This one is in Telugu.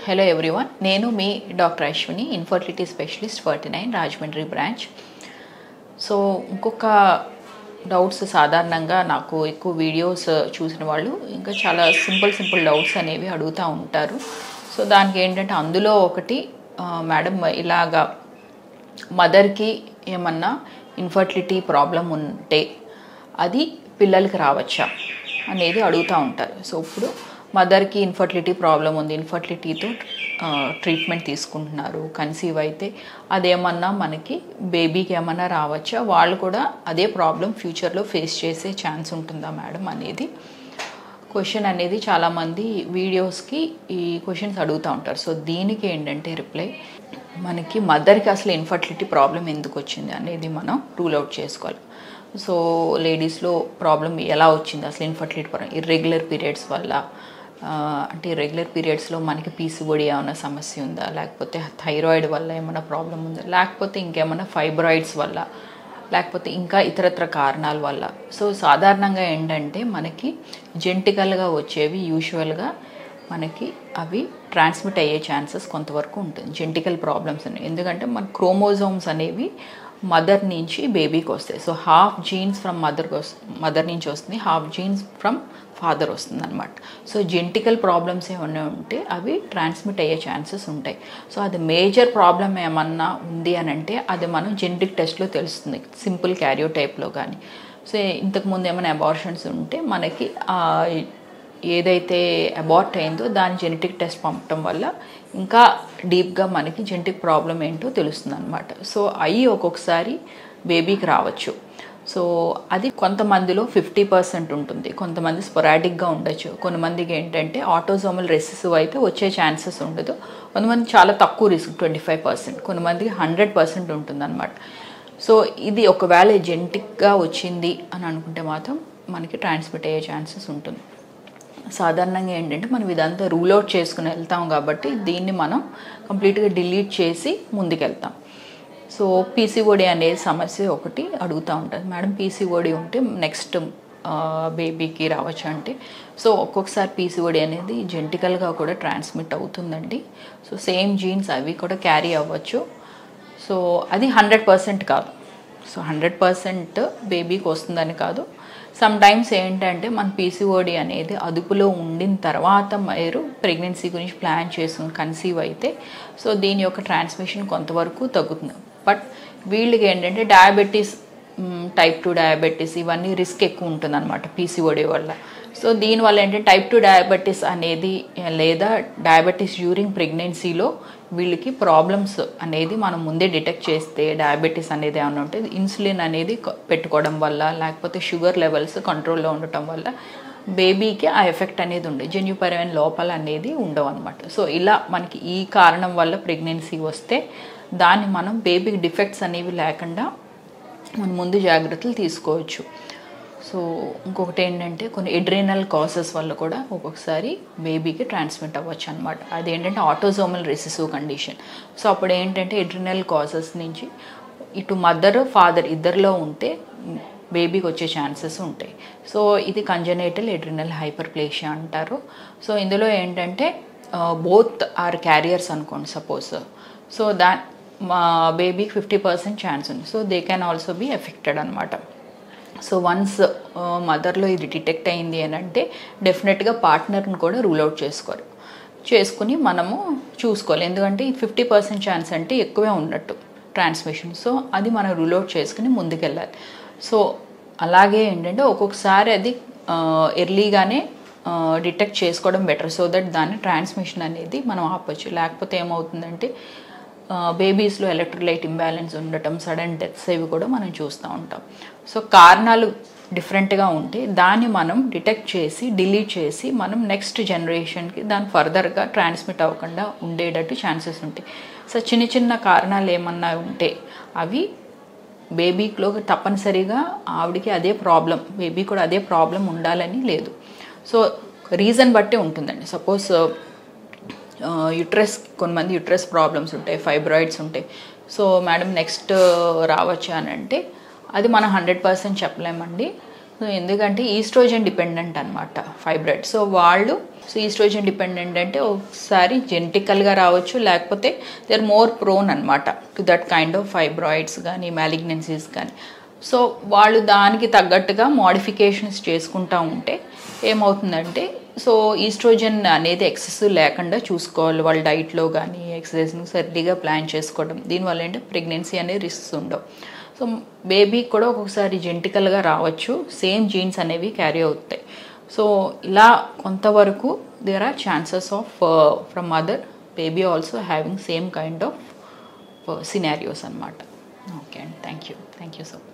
హలో ఎవ్రీవన్, నేను మీ doctor Ashwini, infertility specialist 49 Rajahmundry branch. So ఇంకొక డౌట్స్, సాధారణంగా నాకు ఎక్కువ వీడియోస్ చూసిన వాళ్ళు ఇంకా చాలా సింపుల్ డౌట్స్ అనేవి అడుగుతూ ఉంటారు. సో దానికి ఏంటంటే అందులో ఒకటి, మేడం ఇలాగా మదర్కి ఏమన్నా ఇన్ఫర్టిలిటీ ప్రాబ్లం ఉంటే అది పిల్లలకి రావచ్చా అనేది అడుగుతూ ఉంటారు. సో ఇప్పుడు మదర్కి ఇన్ఫర్టిలిటీ ప్రాబ్లం ఉంది, ఇన్ఫర్టిలిటీతో ట్రీట్మెంట్ తీసుకుంటున్నారు, కన్సీవ్ అయితే అదేమన్నా మనకి బేబీకి ఏమన్నా రావచ్చా, వాళ్ళు కూడా అదే ప్రాబ్లం ఫ్యూచర్లో ఫేస్ చేసే ఛాన్స్ ఉంటుందా మేడం అనేది క్వశ్చన్ అనేది చాలామంది వీడియోస్కి ఈ క్వశ్చన్స్ అడుగుతూ ఉంటారు. సో దీనికి ఏంటంటే రిప్లై, మనకి మదర్కి అసలు ఇన్ఫర్టిలిటీ ప్రాబ్లం ఎందుకు వచ్చింది అనేది మనం రూల్ అవుట్ చేసుకోవాలి. సో లేడీస్లో ప్రాబ్లం ఎలా వచ్చింది, అసలు ఇన్ఫర్టిలిటీ ప్రాబ్లం ఇర్రెగ్యులర్ పీరియడ్స్ వల్ల, అంటే ఇర్రెగ్యులర్ పీరియడ్స్లో మనకి పీసీఓడి ఏమైనా సమస్య ఉందా, లేకపోతే థైరాయిడ్ వల్ల ఏమైనా ప్రాబ్లం ఉందా, లేకపోతే ఇంకేమైనా ఫైబ్రాయిడ్స్ వల్ల, లేకపోతే ఇంకా ఇతరత్ర కారణాల వల్ల. సో సాధారణంగా ఏంటంటే మనకి జెనెటికల్గా వచ్చేవి యూజువల్గా మనకి అవి ట్రాన్స్మిట్ అయ్యే ఛాన్సెస్ కొంతవరకు ఉంటుంది, జెనెటికల్ ప్రాబ్లమ్స్ అనేవి. ఎందుకంటే మన క్రోమోజోమ్స్ అనేవి మదర్ నుంచి బేబీకి వస్తాయి. So half jeans from mother నుంచి వస్తుంది, హాఫ్ జీన్స్ ఫ్రమ్ ఫాదర్ వస్తుంది అనమాట. సో జెనెటికల్ ప్రాబ్లమ్స్ ఏమన్నా ఉంటే అవి ట్రాన్స్మిట్ అయ్యే ఛాన్సెస్ ఉంటాయి. సో అది మేజర్ ప్రాబ్లం ఏమన్నా ఉంది అని అంటే అది మనం జెనెటిక్ టెస్ట్లో తెలుస్తుంది, సింపుల్ క్యారియోటైప్లో కానీ. సో ఇంతకుముందు ఏమైనా అబార్షన్స్ ఉంటే మనకి ఏదైతే అబార్ట్ అయిందో దాని జెనెటిక్ టెస్ట్ పంపటం వల్ల ఇంకా డీప్గా మనకి జెనెటిక్ ప్రాబ్లం ఏంటో తెలుస్తుంది అనమాట. సో అవి ఒక్కొక్కసారి బేబీకి రావచ్చు. సో అది కొంతమందిలో 50% ఉంటుంది, కొంతమంది స్పొరాటిక్గా ఉండొచ్చు, కొంతమందికి ఏంటంటే ఆటోజోమల్ రెసిసివ్ అయితే వచ్చే ఛాన్సెస్ ఉండదు, కొంతమంది చాలా తక్కువ రిస్క్ 25%, కొంతమందికి 100% ఉంటుంది అనమాట. సో ఇది ఒకవేళ జెనెటిక్గా వచ్చింది అని అనుకుంటే మాత్రం మనకి ట్రాన్స్మిట్ అయ్యే ఛాన్సెస్ ఉంటుంది. సాధారణంగా ఏంటంటే మనం ఇదంతా రూల్ అవుట్ చేసుకుని వెళ్తాం కాబట్టి దీన్ని మనం కంప్లీట్గా డిలీట్ చేసి ముందుకెళ్తాం. సో పీసీఓడి అనే సమస్య ఒకటి అడుగుతూ ఉంటుంది, మేడం పీసీఓడి ఉంటే నెక్స్ట్ బేబీకి రావచ్చు అంటే. సో ఒక్కొక్కసారి పీసీఓడి అనేది జెనెటికల్గా కూడా ట్రాన్స్మిట్ అవుతుందండి. సో సేమ్ జీన్స్ అవి కూడా క్యారీ అవ్వచ్చు. సో అది 100% కాదు. సో 100% బేబీకి వస్తుందని కాదు. సమ్ టైమ్స్ ఏంటంటే మన పీసీఓడి అనేది అదుపులో ఉండిన తర్వాత మీరు ప్రెగ్నెన్సీ గురించి ప్లాన్ చేసుకుని కన్సీవ్ అయితే సో దీని యొక్క ట్రాన్స్మిషన్ కొంతవరకు తగ్గుతుంది. బట్ వీళ్ళకి ఏంటంటే డయాబెటీస్, టైప్ 2 డయాబెటీస్ ఇవన్నీ రిస్క్ ఎక్కువ ఉంటుంది అనమాట పీసీఓడి వల్ల. సో దీనివల్ల ఏంటంటే టైప్ 2 డయాబెటీస్ అనేది లేదా డయాబెటీస్ డ్యూరింగ్ ప్రెగ్నెన్సీలో వీళ్ళకి ప్రాబ్లమ్స్ అనేది మనం ముందే డిటెక్ట్ చేస్తే, డయాబెటీస్ అనేది ఏమైనా ఉంటే ఇన్సులిన్ అనేది పెట్టుకోవడం వల్ల, లేకపోతే షుగర్ లెవెల్స్ కంట్రోల్లో ఉండటం వల్ల బేబీకి ఆ ఎఫెక్ట్ అనేది ఉండదు, జన్యుపరమైన లోపాలు అనేది ఉండవు అనమాట. సో ఇలా మనకి ఈ కారణం వల్ల ప్రెగ్నెన్సీ వస్తే దాన్ని మనం బేబీకి డిఫెక్ట్స్ అనేవి లేకుండా మనం ముందు జాగ్రత్తలు తీసుకోవచ్చు. సో ఇంకొకటి ఏంటంటే కొన్ని ఎడ్రినల్ కాసెస్ వల్ల కూడా ఒక్కొక్కసారి బేబీకి ట్రాన్స్మిట్ అవ్వచ్చు అనమాట. అదేంటంటే ఆటోజోమల్ రెసిసివ్ కండిషన్. సో అప్పుడు ఏంటంటే ఎడ్రినల్ కాసెస్ నుంచి ఇటు మదర్ ఫాదర్ ఇద్దరిలో ఉంటే బేబీకి వచ్చే ఛాన్సెస్ ఉంటాయి. సో ఇది కంజనైటల్ ఎడ్రినల్ హైపర్ప్లేషియా అంటారు. సో ఇందులో ఏంటంటే బోత్ ఆర్ క్యారియర్స్ అనుకోండి సపోజ్. సో మా బేబీకి 50% ఛాన్స్ ఉంది. So they can also be affected అనమాట. సో వన్స్ మదర్లో ఇది డిటెక్ట్ అయింది అని అంటే డెఫినెట్గా పార్ట్నర్ని కూడా రూల్ అవుట్ చేసుకుని మనము చూసుకోవాలి. ఎందుకంటే 50% ఛాన్స్ అంటే ఎక్కువే ఉన్నట్టు ట్రాన్స్మిషన్. సో అది మనం రూల్ అవుట్ చేసుకుని ముందుకెళ్ళాలి. సో అలాగే ఏంటంటే ఒక్కొక్కసారి అది ఎర్లీగానే డిటెక్ట్ చేసుకోవడం బెటర్, సో దట్ దాన్ని ట్రాన్స్మిషన్ అనేది మనం ఆపచ్చు. లేకపోతే ఏమవుతుందంటే బేబీస్లో ఎలక్ట్రోలైట్ ఇంబ్యాలెన్స్ ఉండటం, సడన్ డెత్స్ ఇవి కూడా మనం చూస్తూ ఉంటాం. సో కారణాలు డిఫరెంట్గా ఉంటే దాన్ని మనం డిటెక్ట్ చేసి డిలీట్ చేసి మనం నెక్స్ట్ జనరేషన్కి దాన్ని ఫర్దర్గా ట్రాన్స్మిట్ అవ్వకుండా ఉండేటట్టు ఛాన్సెస్ ఉంటాయి. సో చిన్న కారణాలు ఏమన్నా ఉంటే అవి బేబీలో తప్పనిసరిగా ఆవిడికి అదే ప్రాబ్లం, బేబీ కూడా అదే ప్రాబ్లం ఉండాలని లేదు. సో రీజన్ బట్టే ఉంటుందండి. సపోజ్ యుట్రస్, కొంతమంది యుట్రస్ ప్రాబ్లమ్స్ ఉంటాయి, ఫైబ్రాయిడ్స్ ఉంటాయి. సో మేడం నెక్స్ట్ రావచ్చు అని అంటే అది మనం 100% చెప్పలేమండి. ఎందుకంటే ఈస్ట్రోజన్ డిపెండెంట్ అనమాట ఫైబ్రాయిడ్. సో వాళ్ళు సో ఈస్ట్రోజన్ డిపెండెంట్ అంటే ఒకసారి జెనెటికల్గా రావచ్చు, లేకపోతే దే ఆర్ మోర్ ప్రోన్ అనమాట to that kind of fibroids కానీ మ్యాలిగ్నెన్సీస్ కానీ. సో వాళ్ళు దానికి తగ్గట్టుగా మోడిఫికేషన్స్ చేసుకుంటూ ఉంటే ఏమవుతుందంటే, సో ఈస్ట్రోజన్ అనేది ఎక్సెస్ లేకుండా చూసుకోవాలి వాళ్ళ డైట్లో కానీ ఎక్సర్సైజ్ని సరిగ్గా ప్లాన్ చేసుకోవడం. దీనివల్ల ఏంటంటే ప్రెగ్నెన్సీ అనేది రిస్క్స్ ఉండవు. సో బేబీకి కూడా ఒక్కొక్కసారి జెనెటికల్గా రావచ్చు, సేమ్ జీన్స్ అనేవి క్యారీ అవుతాయి. సో ఇలా కొంతవరకు there are chances of from mother baby also having same kind of scenarios అనమాట. ఓకే అండి, థ్యాంక్ యూ సో మచ్.